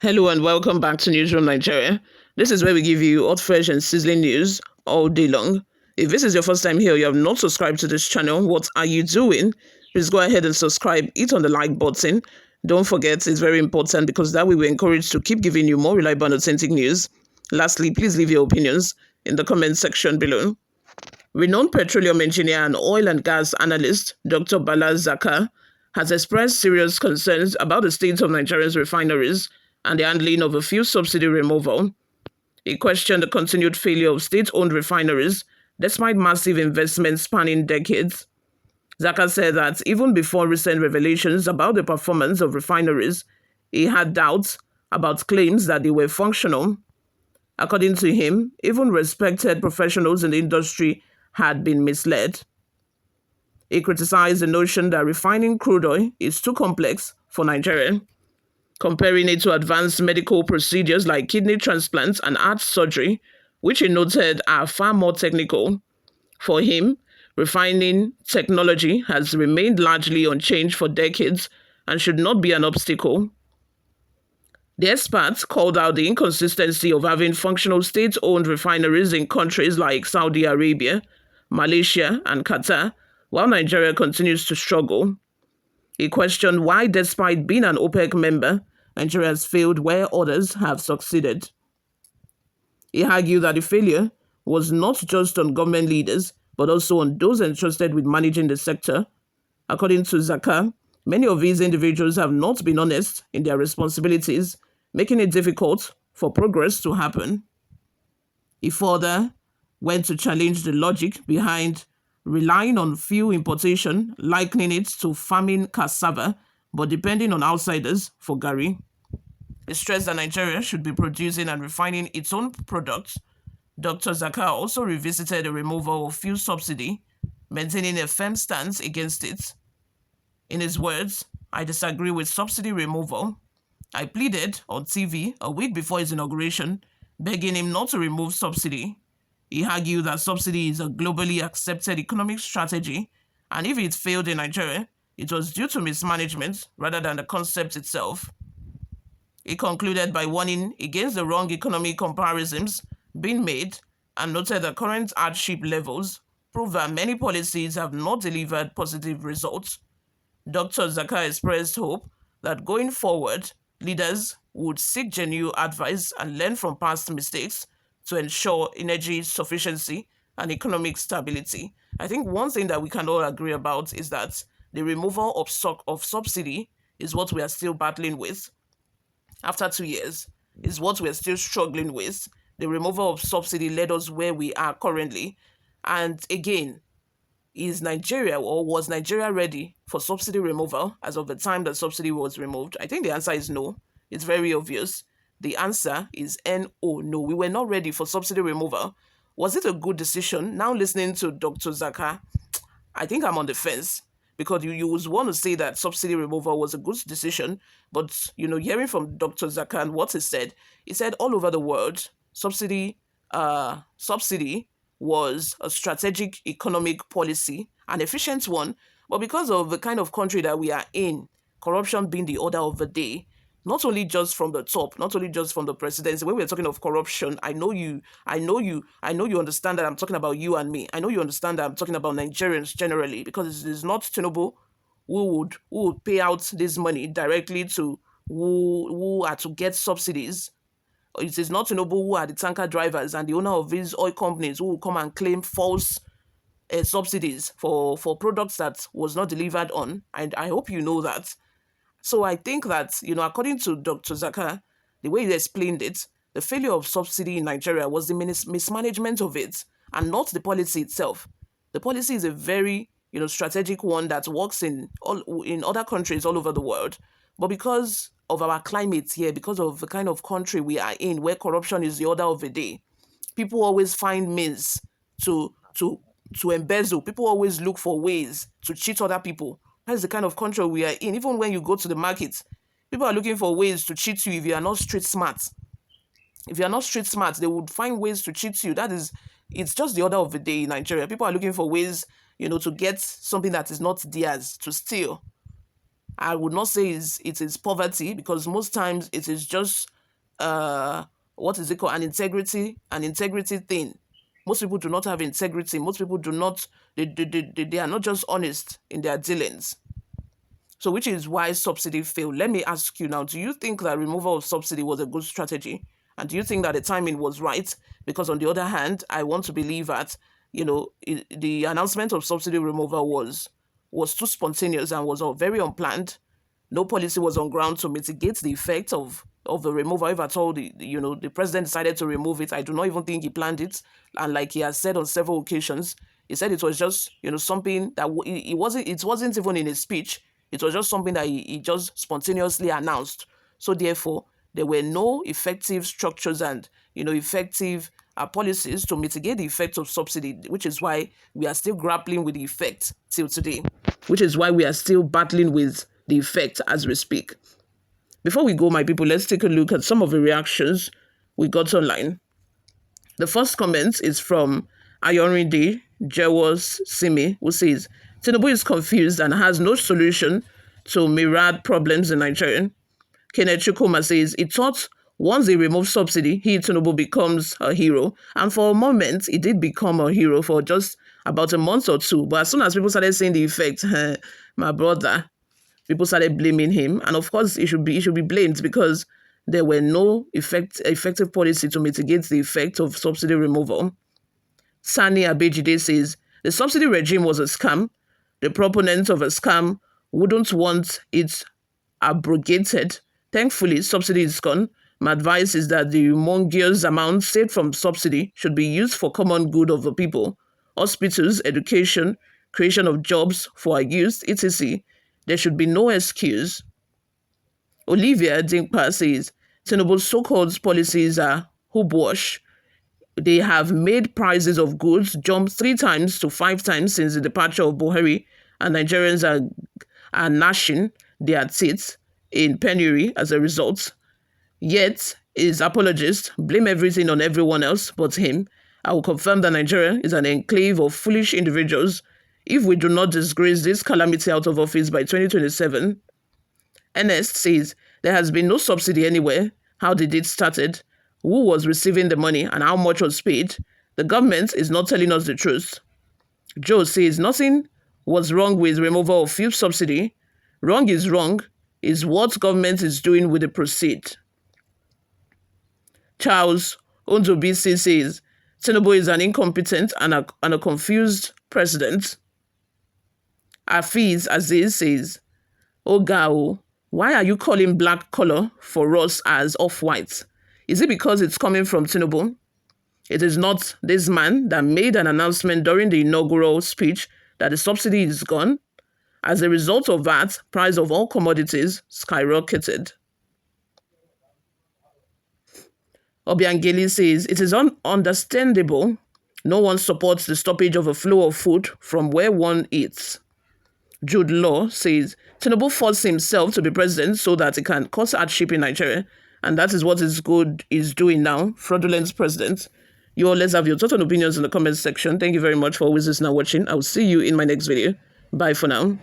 Hello and welcome back to Newsroom Nigeria. This is where we give you hot, fresh and sizzling news all day long. If this is your first time here, you have not subscribed to this channel, what are you doing? Please go ahead and subscribe, hit on the like button. Don't forget, it's very important because that way we're encouraged to keep giving you more reliable and authentic news. Lastly, please leave your opinions in the comment section below. Renowned petroleum engineer and oil and gas analyst Dr. Bala Zakka has expressed serious concerns about the state of Nigeria's refineries and the handling of a fuel subsidy removal. He questioned the continued failure of state-owned refineries despite massive investments spanning decades. Zakka said that even before recent revelations about the performance of refineries, he had doubts about claims that they were functional. According to him, even respected professionals in the industry had been misled. He criticized the notion that refining crude oil is too complex for Nigeria, comparing it to advanced medical procedures like kidney transplants and heart surgery, which he noted are far more technical. For him, refining technology has remained largely unchanged for decades and should not be an obstacle. The experts called out the inconsistency of having functional state-owned refineries in countries like Saudi Arabia, Malaysia, and Qatar, while Nigeria continues to struggle. He questioned why, despite being an OPEC member, Nigeria has failed where others have succeeded. He argued that the failure was not just on government leaders, but also on those entrusted with managing the sector. According to Zakka, many of these individuals have not been honest in their responsibilities, making it difficult for progress to happen. He further went to challenge the logic behind relying on fuel importation, likening it to farming cassava, but depending on outsiders for garri. He stressed that Nigeria should be producing and refining its own products. Dr. Zakka also revisited the removal of fuel subsidy, maintaining a firm stance against it. In his words, "I disagree with subsidy removal. I pleaded on TV a week before his inauguration, begging him not to remove subsidy." He argued that subsidy is a globally accepted economic strategy, and if it failed in Nigeria, it was due to mismanagement rather than the concept itself. He concluded by warning against the wrong economic comparisons being made and noted that current hardship levels prove that many policies have not delivered positive results. Dr. Zakka expressed hope that going forward, leaders would seek genuine advice and learn from past mistakes to ensure energy sufficiency and economic stability. I think one thing that we can all agree about is that the removal of subsidy is what we are still battling with. After 2 years, is what we're still struggling with. The removal of subsidy led us where we are currently. And again, is Nigeria or was Nigeria ready for subsidy removal as of the time that subsidy was removed? I think the answer is no. It's very obvious. The answer is no. No, we were not ready for subsidy removal. Was it a good decision? Now listening to Dr. Zakka, I think I'm on the fence because you would want to say that subsidy removal was a good decision, but hearing from Dr. Zakka and what he said all over the world, subsidy was a strategic economic policy, an efficient one, but because of the kind of country that we are in, corruption being the order of the day, not only just from the top, not only just from the presidency. When we're talking of corruption, I know you understand that I'm talking about you and me. I know you understand that I'm talking about Nigerians generally, because it is not tinubu who would pay out this money directly to who are to get subsidies. It is not tinubu who are the tanker drivers and the owner of these oil companies who will come and claim false subsidies for products that was not delivered on. And I hope you know that. So I think that, according to Dr. Zakka, the way he explained it, the failure of subsidy in Nigeria was the mismanagement of it and not the policy itself. The policy is a very, strategic one that works in other countries all over the world. But because of our climate here, because of the kind of country we are in, where corruption is the order of the day, people always find means to embezzle. People always look for ways to cheat other people. That's the kind of country we are in. Even when you go to the market, people are looking for ways to cheat you if you are not street smart. If you are not street smart, they would find ways to cheat you. It's just the order of the day in Nigeria. People are looking for ways, to get something that is not theirs, to steal. I would not say it is poverty, because most times it is just what is it called, an integrity thing. Most people do not have integrity. Most people do not, they are not just honest in their dealings. So, which is why subsidy failed. Let me ask you now, do you think that removal of subsidy was a good strategy? And do you think that the timing was right? Because on the other hand, I want to believe that, the announcement of subsidy removal was too spontaneous and was all very unplanned. No policy was on ground to mitigate the effect of the removal. If at all, the president decided to remove it, I do not even think he planned it. And like he has said on several occasions, he said it was just something that it wasn't even in his speech. It was just something that he just spontaneously announced. So therefore, there were no effective structures and effective policies to mitigate the effect of subsidy, which is why we are still grappling with the effect till today. Which is why we are still battling with the effect as we speak. Before we go, my people, let's take a look at some of the reactions we got online. The first comment is from Ayorinde Jewas Simi, who says, Tinubu is confused and has no solution to myriad problems in Nigeria. Kenneth Chukuma says, he thought once they remove subsidy, Tinubu, becomes a hero. And for a moment, he did become a hero for just about a month or two. But as soon as people started seeing the effect, my brother, people started blaming him. And of course, he should be blamed because there were no effective policy to mitigate the effect of subsidy removal. Sani Abejide says, the subsidy regime was a scam. The proponents of a scam wouldn't want it abrogated. Thankfully, subsidy is gone. My advice is that the humongous amount saved from subsidy should be used for common good of the people. Hospitals, education, creation of jobs for our youth, etc. There should be no excuse. Olivia Dinkpa says, Tinubu's so-called policies are hogwash. They have made prices of goods jump 3 times to 5 times since the departure of Buhari, and Nigerians are gnashing their teeth in penury as a result. Yet, his apologists blame everything on everyone else but him. I will confirm that Nigeria is an enclave of foolish individuals. If we do not disgrace this calamity out of office by 2027, Ernest says, there has been no subsidy anywhere. How did it started? Who was receiving the money and how much was paid? The government is not telling us the truth. Joe says, nothing was wrong with removal of fuel subsidy. Wrong is what government is doing with the proceed. Charles Ondobisi says, Tinubu is an incompetent and a confused president. Afiz Aziz says, Ogao, why are you calling black color for us as off-white? Is it because it's coming from Tinubu? It is not this man that made an announcement during the inaugural speech that the subsidy is gone. As a result of that, price of all commodities skyrocketed. Obiangeli says, it is understandable. No one supports the stoppage of a flow of food from where one eats. Jude Law says, Tinubu forced himself to be president so that he can cause hardship in Nigeria. And that is what is doing now, fraudulent president. You all, let's have your total opinions in the comments section. Thank you very much for always listening and watching. I will see you in my next video. Bye for now.